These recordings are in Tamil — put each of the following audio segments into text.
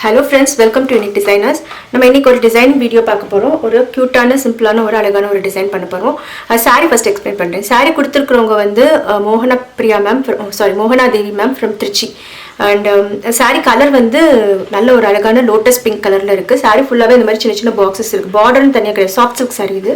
Hello friends, welcome to Unique Designers. நம்ம இன்னைக்கு ஒரு டிசைனிங் வீடியோ பார்க்க போறோம். ஒரு கியூட்டான சிம்பிளான ஒரு அழகான ஒரு டிசைன் பண்ண போறோம். சாரி ஃபர்ஸ்ட் எக்ஸ்பிளைன் பண்றேன். சாரி கொடுத்திருக்கிறவங்க வந்து மோகனா Devi ma'am from Trichy. And sari colour வந்து நல்ல ஒரு அழகான லோட்டஸ் பிங்க் கலர்ல இருக்கு. சாரி ஃபுல்லாவே இந்த மாதிரி சின்ன சின்ன பாக்ஸஸ் இருக்கு. பார்டரும் தனியா கிடையாது. சாஃப்ட் சில்க் சாரி இது.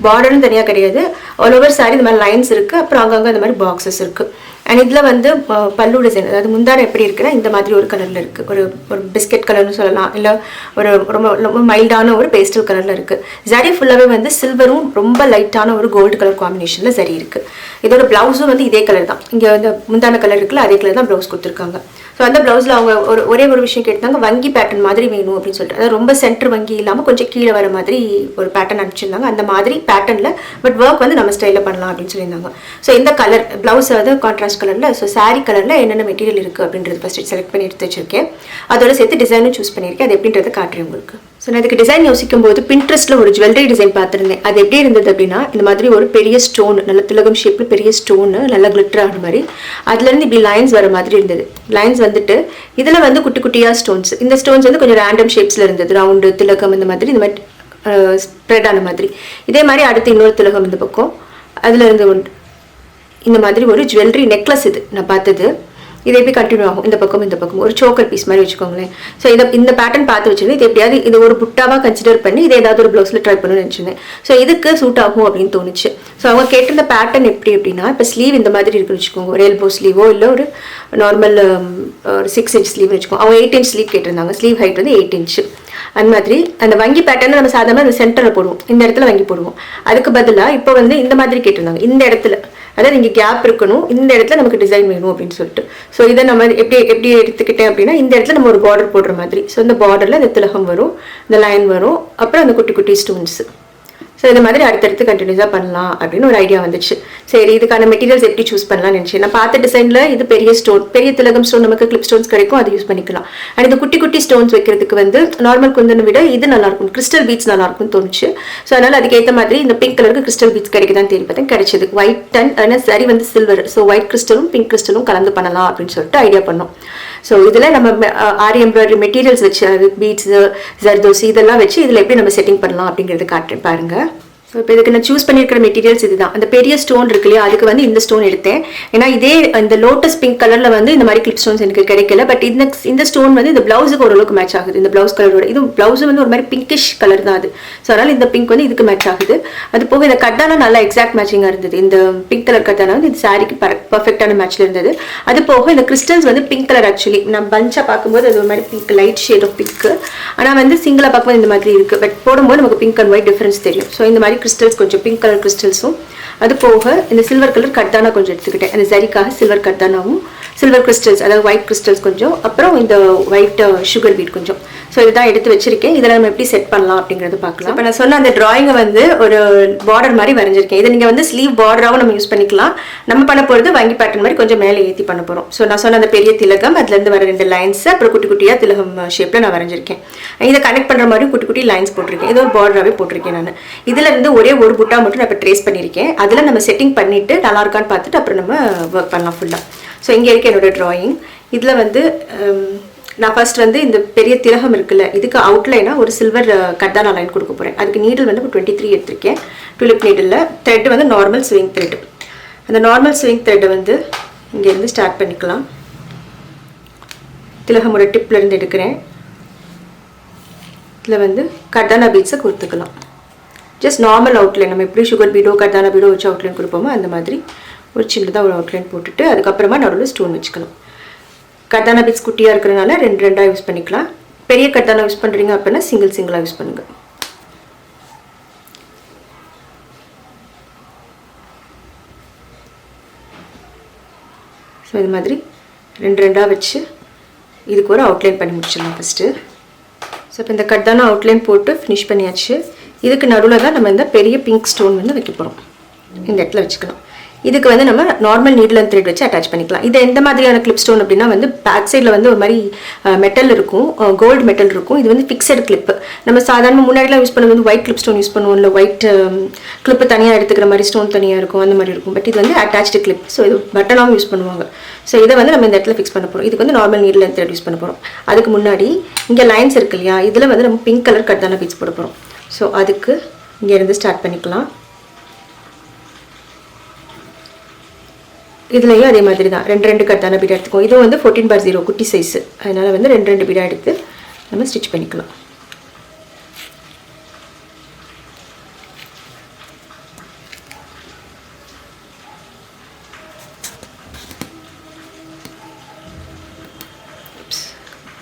பார்டரும் தனியா கிடையாது. ஆல் ஓவர் சாரி இந்த மாதிரி லைன்ஸ் இருக்கு. அப்புறம் அங்கங்க இந்த மாதிரி பாக்ஸஸ் இருக்கு. அண்ட் இதில் வந்து பல்லு டிசைன், அதாவது முந்தான எப்படி இருக்குன்னா இந்த மாதிரி ஒரு கலரில் இருக்குது. ஒரு பிஸ்கெட் கலர்னு சொல்லலாம், இல்லை ஒரு ரொம்ப மைல்டான ஒரு பேஸ்டல் கலரில் இருக்குது. ஜரி ஃபுல்லாகவே வந்து சில்வரும் ரொம்ப லைட்டான ஒரு கோல்டு கலர் காம்பினேஷனில் ஜரி இருக்குது. இதோட ப்ளவுஸும் வந்து இதே கலர் தான். இங்கே வந்து முந்தான கலர் இருக்குல்ல, அதே கலர் தான் ப்ளவுஸ் கொடுத்துருக்காங்க. ஸோ அந்த ப்ளவுஸில் அவங்க ஒரே ஒரு விஷயம் கேட்டாங்க, வங்கி பேட்டர்ன் மாதிரி வேணும் அப்படின்னு சொல்லிட்டு. அதாவது ரொம்ப சென்டர் வங்கி இல்லாமல் கொஞ்சம் கீழே வர மாதிரி ஒரு பேட்டர்ன் அனுப்பிச்சிருந்தாங்க. அந்த மாதிரி பேட்டர்னில் பட் ஒர்க் வந்து நம்ம ஸ்டைலில் பண்ணலாம் அப்படின்னு சொல்லியிருந்தாங்க. ஸோ இந்த கலர் ப்ளவுஸ் வந்து கான்ட்ராஸ்ட் கலரில். ஸோ சாரி கலரில் என்னென்ன மெட்டீரியல் இருக்குது அப்படின்றது ஃபஸ்ட்டு செலக்ட் பண்ணி எடுத்து வச்சிருக்கேன். அதோட சேர்த்து டிசைனும் சூஸ் பண்ணியிருக்கேன். அது எப்படின்றத காட்டுறேன் உங்களுக்கு. ஸோ நான் இதுக்கு டிசைன் யோசிக்கும் போது பின்ட்ரெஸ்ட்டில் ஒரு ஜுவல்லரி டிசைன் பார்த்துருந்தேன். அது எப்படி இருந்தது அப்படின்னா, இந்த மாதிரி ஒரு பெரிய ஸ்டோன், நல்ல திலகம் ஷேப்பில் பெரிய ஸ்டோனு, நல்ல கிளிட்டர் ஆன மாதிரி, அதுலேருந்து இப்படி லைன்ஸ் வர மாதிரி இருந்தது. லைன்ஸ் வந்துட்டு இதில் வந்து குட்டி குட்டியாக ஸ்டோன்ஸ். இந்த ஸ்டோன்ஸ் வந்து கொஞ்சம் ரேண்டம் ஷேப்ஸில் இருந்தது. ரவுண்டு திலகம் இந்த மாதிரி, இந்த மாதிரி ஸ்ப்ரெட் ஆன மாதிரி. இதே மாதிரி அடுத்து இன்னொரு திலகம் இந்த பக்கம், அதில் இருந்து ஒன்று இந்த மாதிரி ஒரு ஜுவல்லரி நெக்லஸ். இது நான் பார்த்தது. இது எப்படி கண்டினியூ ஆகும், இந்த பக்கம் ஒரு சோக்கர் பீஸ் மாதிரி வச்சுக்கோங்களேன். ஸோ இந்த பேட்டர்ன் பார்த்து வச்சுருந்தேன். இது எப்படியாவது இது ஒரு புட்டாவாக கன்சிடர் பண்ணி இதை ஏதாவது ஒரு ப்ளவுஸில் ட்ரை பண்ணணும்னு நினச்சிருந்தேன். ஸோ இதுக்கு சூட் ஆகும் அப்படின்னு தோணுச்சு. ஸோ அவங்க கேட்டிருந்த பேட்டர்ன் எப்படி அப்படின்னா, இப்போ ஸ்லீவ் இந்த மாதிரி இருக்குன்னு வச்சுக்கோங்க. ஒரு எல்போ ஸ்லீவோ இல்லை ஒரு நார்மல் ஒரு 6 inch ஸ்லீவ்னு வச்சுக்கோங்க. அவங்க 8 inch ஸ்லீவ் கேட்டிருந்தாங்க. ஸ்லீவ் ஹைட் வந்து 8 inch. அந்த மாதிரி அந்த வங்கி பேட்டர்ன் நம்ம சாதாரண அந்த சென்டரில் போடுவோம், இந்த இடத்துல வங்கி போடுவோம். அதுக்கு பதிலாக இப்போ வந்து இந்த மாதிரி கேட்டிருந்தாங்க. இந்த இடத்துல, அதாவது இங்கே கேப் இருக்கணும், இந்த இடத்துல நமக்கு டிசைன் வேணும் அப்படின்னு சொல்லிட்டு. ஸோ இதை நம்ம எப்படி எடுத்துக்கிட்டேன் அப்படின்னா, இந்த இடத்துல நம்ம ஒரு பார்டர் போடுற மாதிரி. ஸோ இந்த பார்டரில் இந்த திலகம் வரும், இந்த லைன் வரும், அப்புறம் அந்த குட்டி குட்டி ஸ்டோன்ஸு. ஸோ இந்த மாதிரி அடுத்தடுத்து கண்டினியூஸாக பண்ணலாம் அப்படின்னு ஒரு ஐடியா வந்துச்சு. சரி, இதுக்கான மெட்டீரியல்ஸ் எப்படி சூஸ் பண்ணலாம்னு நினச்சேன். நான் பார்த்த டிசைனில் இது பெரிய ஸ்டோன், பெரிய திலகம் ஸ்டோன், நமக்கு கிளிப் ஸ்டோன்ஸ் கிடைக்கும், அது யூஸ் பண்ணிக்கலாம். அண்ட் இந்த குட்டி குட்டி ஸ்டோன்ஸ் வைக்கிறதுக்கு வந்து நார்மல் குந்தனை விட இது நல்லாயிருக்கும், கிறிஸ்டல் பீட்ஸ் நல்லாயிருக்கும்னு தோணுச்சு. ஸோ அதனால் அதுக்கேற்ற மாதிரி இந்த பிங்க் கலருக்கு கிறிஸ்டல் பீட்ஸ் கிடைக்குதான்னு தேடி பார்த்தேன், கிடைச்சது. ஒயிட் அண்ட் ஆனால் சரி வந்து சில்வர். ஸோ ஒயிட் கிறிஸ்டலும் பிங்க் கிறிஸ்டலும் கலந்து பண்ணலாம் அப்படின்னு சொல்லிட்டு ஐடியா பண்ணோம். ஸோ இதில் நம்ம ஆரி எம்ப்ராய்டரி மெட்டீரியல்ஸ் வச்சு, அது பீட்ஸு, ஜர்தோசி இதெல்லாம் வச்சு இதில் எப்படி நம்ம செட்டிங் பண்ணலாம் அப்படிங்கிறது காட்டுறேன் பாருங்கள். ஸோ இப்போ இதுக்கு நான் சூஸ் பண்ணியிருக்கிற மெட்டீரியல்ஸ் இதுதான். அந்த பெரிய ஸ்டோன் இருக்கு இல்லையா, அதுக்கு வந்து இந்த ஸ்டோன் எடுத்தேன். ஏன்னா இதே இந்த லோட்டஸ் பிங்க் கலரில் வந்து இந்த மாதிரி கிளிப் ஸ்டோன்ஸ் எனக்கு கிடைக்கல. பட் இந்த ஸ்டோன் வந்து இந்த பிளவுஸுக்கு ஓரளவுக்கு மேட்ச் ஆகுது. இந்த பிளவுஸ் கலரோட இது பிளவுஸ் வந்து ஒரு மாதிரி பிங்கிஷ் கலர் தான் அது. ஸோ அதனால் இந்த பிங்க் வந்து இதுக்கு மேட்ச் ஆகுது. அது போக இந்த கட்டானா நல்லா எக்ஸாக்ட் மேட்சிங்காக இருந்தது. இந்த பிங்க் கலர் கட்டானா வந்து இந்த சாரிக்கு பர்ஃபெக்டான மேட்ச்சில் இருந்தது. அது போக இந்த கிறிஸ்டல்ஸ் வந்து பிங்க் கலர். ஆக்சுவலி நான் பஞ்சாக பார்க்கும்போது அது ஒரு மாதிரி pink, light shade of pink. ஆனால் வந்து சிங்கிளாக பார்க்கும்போது இந்த மாதிரி இருக்குது. பட் போடும்போது நமக்கு பிங்க் அண்ட் ஒயிட் டிஃப்ரென்ஸ் தெரியும். ஸோ இந்த மாதிரி கிறிஸ்டல்ஸ், கொஞ்சம் பிங்க் கலர் கிறிஸ்டல்ஸும், அது போக இந்த சில்வர் கலர் கட்டானா கொஞ்சம் எடுத்துக்கிட்டேன். அந்த சரிக்காக சில்வர் கட்டானாவும், சில்வர் கிறிஸ்டல்ஸ் அதாவது ஒயிட் கிறிஸ்டல்ஸ் கொஞ்சம், அப்புறம் இந்த ஒயிட் சுகர் பீட் கொஞ்சம். ஸோ இதுதான் எடுத்து வச்சிருக்கேன். இதில் நம்ம எப்படி செட் பண்ணலாம் அப்படிங்கிறது பார்க்கலாம். இப்போ நான் சொன்ன அந்த டிராயிங்கை வந்து ஒரு பார்டர் மாதிரி வரைஞ்சிருக்கேன். இதை நீங்கள் வந்து ஸ்லீவ் பார்டராகவும் நம்ம யூஸ் பண்ணிக்கலாம். நம்ம பண்ண போகிறது வங்கி பேட்டர்ன் மாதிரி கொஞ்சம் மேலே ஏற்றி பண்ண போகிறோம். ஸோ நான் சொன்ன அந்த பெரிய திலகம், அதுலேருந்து வர 2 லைன்ஸ், அப்புறம் குட்டி குட்டியாக திலகம் ஷேப்பில் நான் வரைஞ்சிருக்கேன். இதை கனெக்ட் பண்ணுற மாதிரி குட்டி குட்டி லைன்ஸ் போட்டிருக்கேன். இது ஒரு பார்டராகவே போட்டிருக்கேன் நான். இதில் இருந்து ஒரே ஒரு புட்டா மட்டும் நான் இப்போ ட்ரேஸ் பண்ணியிருக்கேன். அதில் நம்ம செட்டிங் பண்ணிவிட்டு நல்லா இருக்கான்னு பார்த்துட்டு அப்புறம் நம்ம ஒர்க் பண்ணலாம் ஃபுல்லாக. ஸோ இங்கே இருக்க என்னோட டிராயிங். இதில் வந்து நான் ஃபர்ஸ்ட் வந்து இந்த பெரிய திலகம் இருக்குல்ல, இதுக்கு அவுட்லைனாக ஒரு சில்வர் கட்டானா லைன் கொடுக்க போகிறேன். அதுக்கு நீடில் வந்து 23 எடுத்திருக்கேன். டுலிப் நீடில் த்ரெட் வந்து நார்மல் ஸ்விங் த்ரெட். அந்த நார்மல் ஸ்விங் த்ரெட்டை வந்து இங்கேருந்து ஸ்டார்ட் பண்ணிக்கலாம். திலகமோட டிப்லேருந்து எடுக்கிறேன். இதில் வந்து கட்டானா பீட்ஸை கொடுத்துக்கலாம். ஜஸ்ட் நார்மல் அவுட்லைன், நம்ம எப்படி சுகர் பீடோ கட்டானா பீடோ வச்சு அவுட்லைன் கொடுப்போமோ அந்த மாதிரி ஒரு சின்னதாக ஒரு அவுட்லைன் போட்டுட்டு அதுக்கப்புறமா நடுவில் ஸ்டோன் வச்சுக்கணும். கட்டானா பீட்ஸ் குட்டியாக இருக்கிறனால 2 யூஸ் பண்ணிக்கலாம். பெரிய கட்டானா யூஸ் பண்ணுறீங்க அப்படின்னா சிங்கிளாக யூஸ் பண்ணுங்கள். ஸோ இது மாதிரி 2 வச்சு இதுக்கு ஒரு அவுட்லைன் பண்ணி முடிச்சிடலாம் ஃபஸ்ட்டு. ஸோ இப்போ இந்த கட்டானா அவுட்லைன் போட்டு ஃபினிஷ் பண்ணியாச்சு. இதுக்கு நடுவில் தான் நம்ம இந்த பெரிய பிங்க் ஸ்டோன் வந்து வைக்க போகிறோம். இந்த இடத்துல வச்சுக்கலாம். இதுக்கு வந்து நம்ம நார்மல் நீடில் அண்ட் த்ரெட் வச்சு அட்டாச் பண்ணிக்கலாம். இது எந்த மாதிரியான கிளிப் ஸ்டோன் அப்படின்னா வந்து பேக் சைடில் வந்து ஒரு மாதிரி மெட்டல் இருக்கும், கோல்டு மெட்டல் இருக்கும். இது வந்து ஃபிக்ஸட் கிளிப்பு. நம்ம சாதாரண முன்னாடிலாம் யூஸ் பண்ணுறது வந்து ஒயிட் கிளிப் ஸ்டோன் யூஸ் பண்ணுவோம், இல்லை ஒயிட் கிளிப்பு தனியாக எடுத்துக்கிற மாதிரி ஸ்டோன் தனியாக இருக்கும், அந்த மாதிரி இருக்கும். பட் இது வந்து அட்டாச்டு கிளிப். ஸோ இது பட்டனாகவும் யூஸ் பண்ணுவாங்க. ஸோ இதை வந்து நம்ம இந்த இடத்துல ஃபிக்ஸ் பண்ண போகிறோம். இதுக்கு வந்து நார்மல் நீடில் லென்த் யூஸ் பண்ண போகிறோம். அதுக்கு முன்னாடி இங்கே லைன்ஸ் இருக்கு இல்லையா, இதில் வந்து நம்ம பிங்க் கலர் கர்தானா பீட்ஸ் போட போகிறோம். ஸோ அதுக்கு இங்கேருந்து ஸ்டார்ட் பண்ணிக்கலாம். இதுலேயும் அதே மாதிரி தான் 2 கர்தானா பீட் எடுத்துக்கோம். இதுவும் வந்து 14/0 குட்டி சைஸு, அதனால் வந்து 2 பீடாக எடுத்து நம்ம ஸ்டிச் பண்ணிக்கலாம்.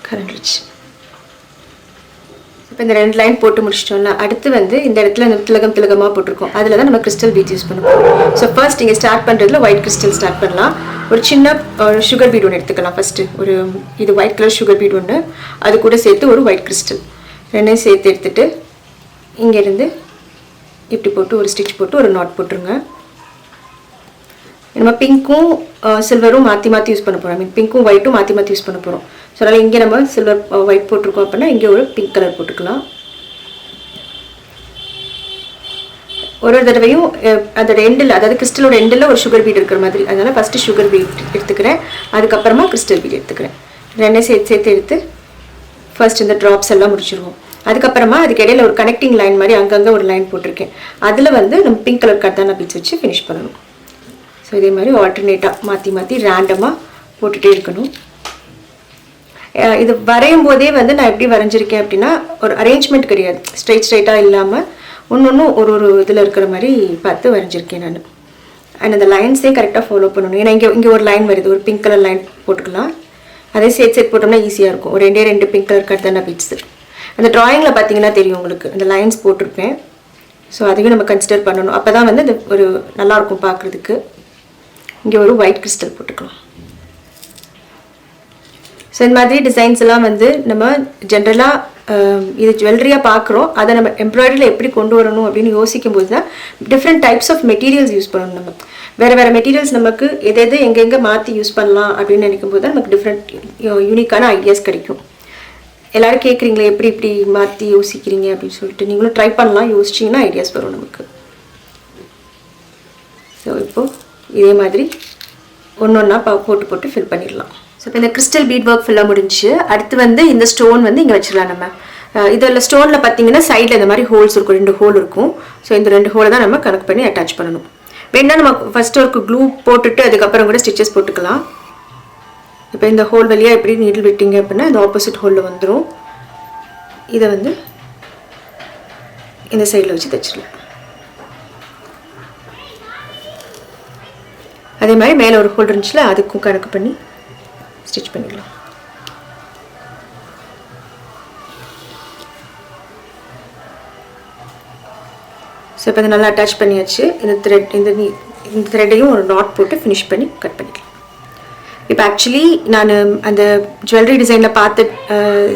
கரண்டிச்சு இப்போ இந்த 2 லைன் போட்டு முடிச்சிட்டோம்னா அடுத்து வந்து இந்த இடத்துல நம்ம திலகமாக போட்டிருக்கோம், அதில் தான் நம்ம கிறிஸ்டல் பீட்ஸ் யூஸ் பண்ணுவோம். ஸோ ஃபர்ஸ்ட் இங்கே ஸ்டார்ட் பண்ணுறதுல ஒயிட் கிறிஸ்டல் ஸ்டார்ட் பண்ணலாம். ஒரு சின்ன சுகர் பீட் ஒன்று எடுத்துக்கலாம். ஃபஸ்ட்டு ஒரு இது ஒயிட் கலர் சுகர் பீட் ஒன்று, அது கூட சேர்த்து ஒரு ஒயிட் கிறிஸ்டல் 2 சேர்த்து எடுத்துகிட்டு இங்கேருந்து இப்படி போட்டு ஒரு ஸ்டிச் போட்டு ஒரு நாட் போட்டுருங்க. நம்ம பிங்க்கும் சில்வரும் மாற்றி யூஸ் பண்ண போகிறோம். பிங்க்கும் ஒயிட்டும் மாற்றி யூஸ் பண்ண போகிறோம். ஸோ அதனால் இங்கே நம்ம சில்வர் ஒயிட் போட்டிருக்கோம் அப்படின்னா இங்கே ஒரு பிங்க் கலர் போட்டுக்கலாம். ஒரு தடவையும் அதோட எண்டில், அதாவது கிறிஸ்டலோட எண்டில் ஒரு சுகர் பீட் இருக்கிற மாதிரி, அதனால் ஃபஸ்ட்டு சுகர் பீட் எடுத்துக்கிறேன், அதுக்கப்புறமா கிறிஸ்டல் பீட் எடுத்துக்கிறேன். 2 சேர்த்து எடுத்து ஃபர்ஸ்ட் இந்த ட்ராப்ஸ் எல்லாம் முடிச்சிருவோம். அதுக்கப்புறமா அதுக்கு இடையில ஒரு கனெக்டிங் லைன் மாதிரி அங்கங்கே ஒரு லைன் போட்டிருக்கேன், அதில் வந்து நம்ம பிங்க் கலர் கர்தானா பீட்ஸ் வச்சு ஃபினிஷ் பண்ணணும். ஸோ இதே மாதிரி ஆல்டர்னேட்டாக மாற்றி ரேண்டமாக போட்டுகிட்டே இருக்கணும். இது வரையும் போதே வந்து நான் எப்படி வரைஞ்சிருக்கேன் அப்படின்னா ஒரு அரேஞ்ச்மெண்ட் கிடையாது, ஸ்ட்ரைட்டாக இல்லாமல் ஒன்று ஒரு இதில் இருக்கிற மாதிரி பார்த்து வரைஞ்சிருக்கேன் நான். அண்ட் அந்த லைன்ஸே கரெக்டாக ஃபாலோ பண்ணணும். ஏன்னா இங்கே ஒரு லைன் வருது, ஒரு பிங்க் கலர் லைன் போட்டுக்கலாம். அதே சேர்த்து போட்டோம்னா ஈஸியாக இருக்கும். ஒரு 2 பிங்க் கலர் கர்தானா பீட்ஸு அந்த ட்ராயிங்கில் பார்த்தீங்கன்னா தெரியும் உங்களுக்கு, அந்த லைன்ஸ் போட்டிருப்பேன். ஸோ அதையும் நம்ம கன்சிடர் பண்ணணும். அப்போ தான் வந்து இந்த ஒரு நல்லாயிருக்கும் பார்க்குறதுக்கு. இங்கே ஒரு ஒயிட் கிறிஸ்டல் போட்டுக்கலாம். ஸோ இந்த மாதிரி டிசைன்ஸ் எல்லாம் வந்து நம்ம ஜென்ரலாக இது ஜுவல்லரியாக பார்க்குறோம், அதை நம்ம எம்ப்ராய்டரியில் எப்படி கொண்டு வரணும் அப்படின்னு யோசிக்கும் போது தான் different types of materials use பண்ணணும். நம்ம வேறு மெட்டீரியல்ஸ் நமக்கு எது எங்கெங்கே மாற்றி யூஸ் பண்ணலாம் அப்படின்னு நினைக்கும் போது தான் நமக்கு டிஃப்ரெண்ட் யூனிக்கான ஐடியாஸ் கிடைக்கும். எல்லோரும் கேட்குறீங்களே எப்படி இப்படி மாற்றி யோசிக்கிறீங்க அப்படின்னு சொல்லிட்டு நீங்களும் ட்ரை பண்ணலாம். யோசிச்சிங்கன்னா ஐடியாஸ் வரும் நமக்கு. ஸோ இப்போது இதே மாதிரி ஒன்றா போட்டு ஃபில் பண்ணிடலாம். ஸோ இப்போ இந்த கிறிஸ்டல் பீட் ஒர்க் ஃபுல்லாக முடிஞ்சு அடுத்து வந்து இந்த ஸ்டோன் வந்து இங்கே வச்சிடலாம். நம்ம இதில் ஸ்டோனில் பார்த்தீங்கன்னா சைடில் இந்த மாதிரி ஹோல்ஸ் இருக்கும், 2 ஹோல் இருக்கும். ஸோ இந்த 2 ஹோலை தான் நம்ம கனெக்ட் பண்ணி அட்டாச் பண்ணணும். வேணா நம்ம ஃபஸ்ட்டு ஒரு க்ளூ போட்டுட்டு அதுக்கப்புறம் கூட ஸ்டிச்சஸ் போட்டுக்கலாம். இப்போ இந்த ஹோல் வழியாக எப்படி நீடில் விட்டிங்க அப்படின்னா இந்த ஆப்போசிட் ஹோலில் வந்துடும். இதை வந்து இந்த சைடில் வச்சு தைச்சிடலாம். அதே மாதிரி மேலே ஒரு ஹோல் இருந்துச்சுல, அதுக்கும் கணக்கு பண்ணி ஸ்டிச் பண்ணிடலாம். ஸோ இப்போ இதை நல்லா அட்டாச் பண்ணியாச்சு. இந்த த்ரெட்டையும் ஒரு நாட் போட்டு ஃபினிஷ் பண்ணி கட் பண்ணிக்கலாம். இப்போ ஆக்சுவலி நான் அந்த ஜுவல்லரி டிசைனில் பார்த்த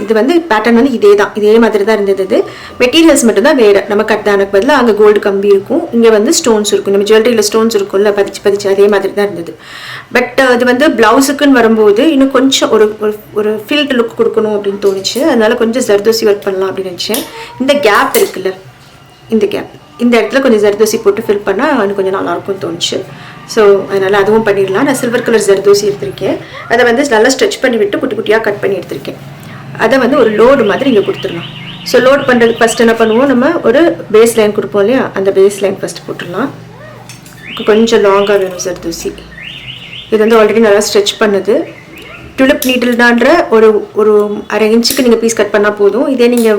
இது வந்து பேட்டர்ன் வந்து இதே மாதிரி தான் இருந்தது. இது மெட்டீரியல்ஸ் மட்டும்தான் வேறு. நம்ம கர்தானுக்கு பதிலாக அங்கே கோல்டு கம்பி இருக்கும், இங்கே வந்து ஸ்டோன்ஸ் இருக்கும். நம்ம ஜுவல்லரியில் ஸ்டோன்ஸ் இருக்கும்ல, பதிச்சு அதே மாதிரி தான் இருந்தது. பட் இது வந்து ப்ளவுஸுக்குன்னு வரும்போது இன்னும் கொஞ்சம் ஒரு ஃபீல்ட் லுக் கொடுக்கணும் அப்படின்னு தோணுச்சு. அதனால கொஞ்சம் ஜர்தோசி ஒர்க் பண்ணலாம் அப்படின்னு நினச்சேன். இந்த கேப் இருக்குல்ல, இந்த இடத்துல கொஞ்சம் ஜர்தோசி போட்டு ஃபில் பண்ணால் இன்னும் கொஞ்சம் நல்லாயிருக்கும்னு தோணுச்சு. ஸோ அதனால் அதுவும் பண்ணிடலாம். நான் சில்வர் கலர் ஜர்தோசி எடுத்திருக்கேன். அதை வந்து நல்லா ஸ்ட்ரெச் பண்ணி விட்டு குட்டி குட்டியாக கட் பண்ணி எடுத்திருக்கேன். அதை வந்து ஒரு லோடு மாதிரி இங்கே கொடுத்துடலாம். ஸோ லோட் பண்ணுறதுக்கு ஃபஸ்ட் என்ன பண்ணுவோம், நம்ம ஒரு பேஸ் லைன் கொடுப்போம் இல்லையா, அந்த பேஸ் லைன் ஃபஸ்ட் போட்டுடலாம். கொஞ்சம் லாங்காக வேணும் ஜர்தோசி. இது வந்து ஆல்ரெடி நல்லா ஸ்ட்ரெச் பண்ணுது. டுலிப் நீடில்டான்ற ஒரு அரை இன்ச்சுக்கு நீங்கள் பீஸ் கட் பண்ணால் போதும். இதே நீங்கள்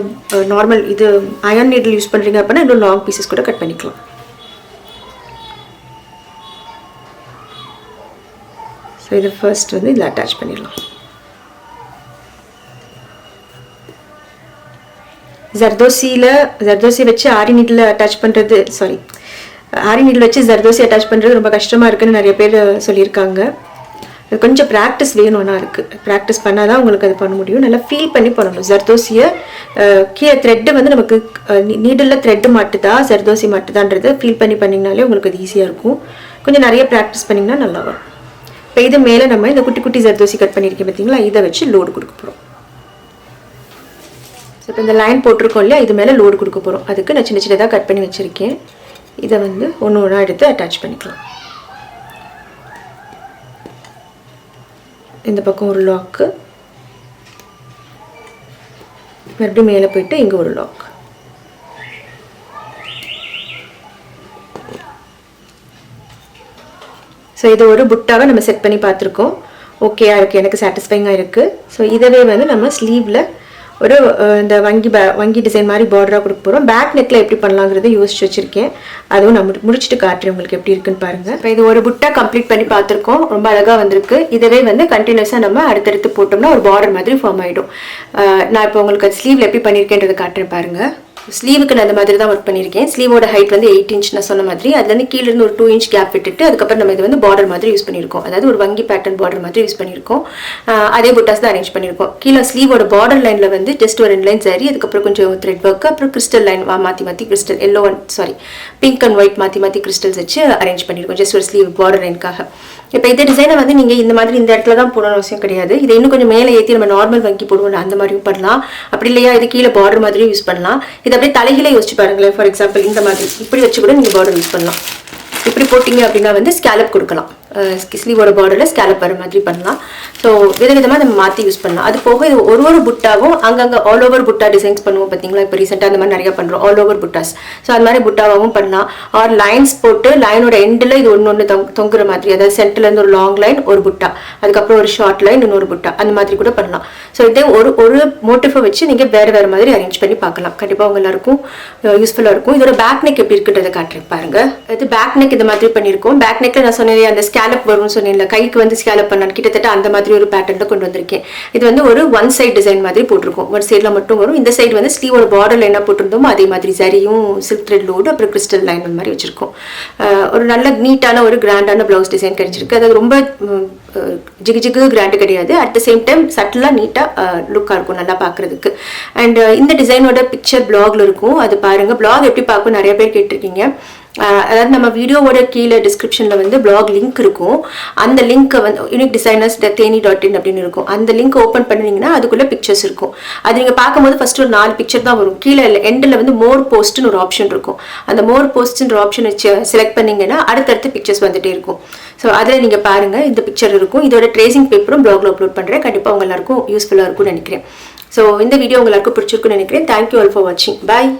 நார்மல் இது அயன் நீடில் யூஸ் பண்ணுறீங்க அப்படின்னா இன்னும் லாங் பீசஸ் கூட கட் பண்ணிக்கலாம். ஸோ இதை ஃபர்ஸ்ட் வந்து இதில் அட்டாச் பண்ணிடலாம். ஜர்தோசி வச்சு ஆரி நீடில் அட்டாச் பண்ணுறது, ஆரி நீடில் வச்சு ஜர்தோசி அட்டாச் பண்ணுறது ரொம்ப கஷ்டமாக இருக்குதுன்னு நிறைய பேர் சொல்லியிருக்காங்க. அது கொஞ்சம் ப்ராக்டிஸ் வேணும்னா இருக்குது. ப்ராக்டிஸ் பண்ணால் தான் உங்களுக்கு அது பண்ண முடியும். நல்லா ஃபீல் பண்ணி பண்ணணும். ஜர்தோசியை கீழே த்ரெட்டு வந்து நமக்கு நீடில் த்ரெட்டு மாட்டுதா ஜர்தோசி மாட்டுதான்றதை ஃபீல் பண்ணி பண்ணிங்கனாலே உங்களுக்கு அது ஈஸியாக இருக்கும். கொஞ்சம் நிறைய ப்ராக்டிஸ் பண்ணிங்கன்னா நல்லா வரும். இப்போ இது மேலே நம்ம இந்த குட்டி குட்டி ஜர்தோசி கட் பண்ணியிருக்கேன் பார்த்தீங்களா, இதை வச்சு லோடு கொடுக்க போகிறோம். ஸோ இப்போ இந்த லைன் போட்டிருக்கோம் இல்லையா, இது மேலே லோடு கொடுக்க போகிறோம். அதுக்கு நான் சின்ன சின்னதாக கட் பண்ணி வச்சுருக்கேன். இதை வந்து ஒன்று எடுத்து அட்டாச் பண்ணிக்கலாம். இந்த பக்கம் ஒரு லாக்கு, மறுபடியும் மேலே போயிட்டு இங்கே ஒரு லாக். ஸோ இது ஒரு புட்டாவை நம்ம செட் பண்ணி பார்த்துருக்கோம். ஓகேயா இருக்குது, எனக்கு சாட்டிஸ்ஃபைங்காக இருக்குது. ஸோ இதவே வந்து நம்ம ஸ்லீவில் ஒரு இந்த வங்கி டிசைன் மாதிரி பார்டராக கொடுக்க போகிறோம். பேக் நெக்கில் எப்படி பண்ணலாங்கிறத யோசிச்சு வச்சுருக்கேன். அதுவும் நான் முடிச்சுட்டு காட்டுறேன் உங்களுக்கு எப்படி இருக்குன்னு பாருங்கள். இப்போ இது ஒரு புட்டா கம்ப்ளீட் பண்ணி பார்த்துருக்கோம். ரொம்ப அழகாக வந்திருக்கு. இதவே வந்து கண்டினியூஸாக நம்ம அடுத்தடுத்து போட்டோம்னா ஒரு பார்டர் மாதிரி ஃபார்ம் ஆகிடும். நான் இப்போ உங்களுக்கு ஸ்லீவில் எப்படி பண்ணியிருக்கேன்றதை காட்டுறேன் பாருங்கள். ஸ்லீவுக்கு நான் அந்த மாதிரி தான் ஒர்க் பண்ணியிருக்கேன். ஸ்லீவோட ஹைட் வந்து 8 inch நான் சொன்ன மாதிரி. அதுலேருந்து கீழேருந்து ஒரு 2 inch கேப் விட்டுட்டு அதுக்கப்புறம் நம்ம இது வந்து பார்டர் மாதிரி யூஸ் பண்ணியிருக்கோம். அதாவது ஒரு வங்கி பேட்டர்ன் பார்டர் மாதிரி யூஸ் பண்ணியிருக்கோம். அதே புட்டாஸ் தான் அரேஞ்ச் பண்ணியிருக்கோம். கீழே ஸ்லீவோட பார்டர் லைனில் வந்து ஜஸ்ட் ஒரு 2 லைன் சரி, அதுக்கப்புறம் கொஞ்சம் த்ரெட் ஒர்க், அப்புறம் கிறிஸ்டல் லைன் மாற்றி கிறிஸ்டல் பிங்க் அண்ட் ஒயிட் மாற்றி கிறிஸ்டல்ஸ் வச்சு அரேஞ்ச் பண்ணியிருக்கோம். ஜஸ்ட் ஒரு ஸ்லீவ் பார்டர் லைனுக்காக. இப்போ இந்த டிசைனை வந்து நீங்கள் இந்த மாதிரி இந்த இடத்துல தான் போடணும் அவசியம் கிடையாது. இதை இன்னும் கொஞ்சம் மேலே ஏற்றி நம்ம நார்மல் வங்கி போடுவோம், அந்த மாதிரியும் பண்ணலாம். அப்படி இல்லையா இது கீழே பார்டர் மாதிரியும் யூஸ் பண்ணலாம். இது அப்படியே தலைகீழே யோசிச்சு பாருங்களேன். ஃபார் எக்ஸாம்பிள் இந்த மாதிரி இப்படி வச்சு கூட நீங்கள் பார்டர் யூஸ் பண்ணலாம். இப்படி போட்டிங்க அப்படின்னா வந்து ஸ்கேலப் கொடுக்கலாம். ஸ்லீவோட பார்டரில் ஸ்கேலப் வர மாதிரி பண்ணலாம். ஸோ விதவிதமாக நம்ம மாற்றி யூஸ் பண்ணலாம். அது போக இது ஒரு புட்டாவும் அங்கங்கே ஆல் ஓவர் புட்டா டிசைன்ஸ் பண்ணுவோம் பார்த்தீங்களா. இப்போ ரீசெண்டாக அந்த மாதிரி நிறையா பண்ணுறோம் ஆல் ஓவர் புட்டாஸ். ஸோ அது மாதிரி புட்டாவும் பண்ணலாம். ஆர் லைன்ஸ் போட்டு லைனோட எண்டில் இது ஒன்று தொங்குற மாதிரி, அதாவது சென்டர்லேருந்து ஒரு லாங் லைன் ஒரு புட்டா, அதுக்கப்புறம் ஒரு ஷார்ட் லைன் இன்னொரு புட்டா, அந்த மாதிரி கூட பண்ணலாம். ஸோ இதே ஒரு மோட்டிஃபை வச்சு நீங்கள் வேறு மாதிரி அரேஞ்ச் பண்ணி பார்க்கலாம். கண்டிப்பாக உங்க எல்லாருக்கும் யூஸ்ஃபுல்லாக இருக்கும். இதோட பேக் நெக் எப்படி இருக்குன்றதை காட்டுறேன் பாருங்க. இது பேக் நெக் இந்த மாதிரி பண்ணியிருக்கோம். பேக் நெக்கில் நான் சொன்னேன் அந்த ஸ்கேலப் வரும்னு சொன்னேன்ல, கைக்கு வந்து ஸ்கேலப் பண்ணலாம். கிட்டத்தட்ட அந்த மாதிரி ஒரு பேட்டர்ன்ல கொண்டு வந்திருக்கேன். இது வந்து ஒரு ஒன் சைட் டிசைன் மாதிரி போட்டிருக்கோம். ஒரு சைடில் மட்டும் வரும். இந்த சைடு வந்து ஸ்லீவோட பார்டர் லைனாக போட்டிருந்தோமோ அதே மாதிரி சரியும் சில்க் த்ரெட் லோடு அப்புறம் கிறிஸ்டல் லைன் அந்த மாதிரி வச்சிருக்கோம். ஒரு நல்ல நீட்டான ஒரு கிராண்டான பிளவுஸ் டிசைன் கிடைச்சிருக்கு. அதாவது ரொம்ப ஜிகு கிராண்டு கிடையாது. அட் த சேம் டைம் சட்டிலாக நீட்டாக லுக்காக இருக்கும் நல்லா பார்க்குறதுக்கு. அண்ட் இந்த டிசைனோட பிக்சர் பிளாக்ல இருக்கும், அது பாருங்க. பிளாக் எப்படி பார்க்கும் நிறைய பேர் கேட்டிருக்கீங்க. அதாவது நம்ம வீடியோவோட கீழே டிஸ்கிரிப்ஷனில் வந்து பிளாக் லிங்க் இருக்கும். அந்த லிங்க்கை வந்து யூனிக் டிசைனர்ஸ் தேனி.in அப்படின்னு இருக்கும். அந்த லிங்க் ஓப்பன் பண்ணிங்கன்னா அதுக்குள்ளே பிக்சர்ஸ் இருக்கும். அது நீங்கள் பார்க்கும்போது ஃபர்ஸ்ட் ஒரு 4 பிக்சர் தான் வரும். கீழே எண்டில் வந்து மோர் போஸ்ட்னு ஒரு ஆப்ஷன் இருக்கும். அந்த மோர் போஸ்ட்ன்ற ஆப்ஷன் வச்சு செலக்ட் பண்ணிங்கன்னா அடுத்தடுத்து பிக்சர்ஸ் வந்துட்டே இருக்கும். ஸோ அதில் நீங்கள் பாருங்கள் இந்த பிக்சர் இருக்கும். இதோட ட்ரேசிங் பேப்பரும் பிளாக்ல அப்லோட் பண்ணுறேன். கண்டிப்பாக உங்க எல்லாருக்கும் யூஸ்ஃபுல்லாக இருக்கும்னு நினைக்கிறேன். ஸோ இந்த வீடியோ உங்க எல்லாருக்கும் பிடிச்சிருக்குன்னு நினைக்கிறேன். தேங்க்யூ ஆல் ஃபார் வாட்சிங். பாய்.